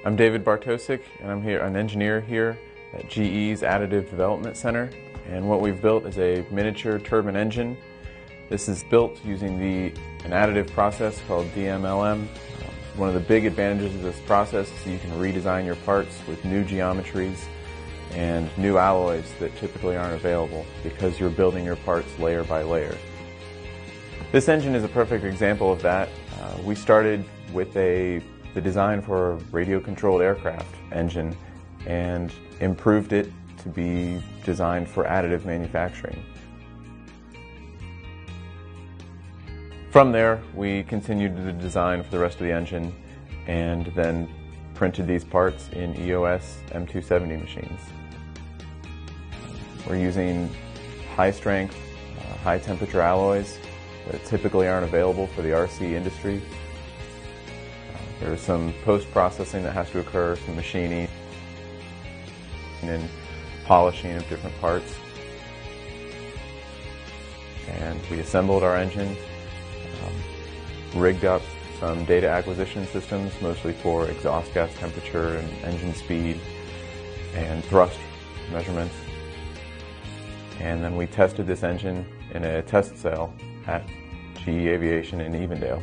I'm David Bartosik, and I'm an engineer here at GE's Additive Development Center. And what we've built is a miniature turbine engine. This is built using an additive process called DMLM. One of the big advantages of this process is you can redesign your parts with new geometries and new alloys that typically aren't available because you're building your parts layer by layer. This engine is a perfect example of that. We started with the design for a radio-controlled aircraft engine and improved it to be designed for additive manufacturing. From there, we continued the design for the rest of the engine and then printed these parts in EOS M270 machines. We're using high-strength, high-temperature alloys that typically aren't available for the RC industry. There's some post-processing that has to occur, some machining and polishing of different parts. And we assembled our engine, rigged up some data acquisition systems, mostly for exhaust gas temperature and engine speed and thrust measurements. And then we tested this engine in a test cell at GE Aviation in Evendale.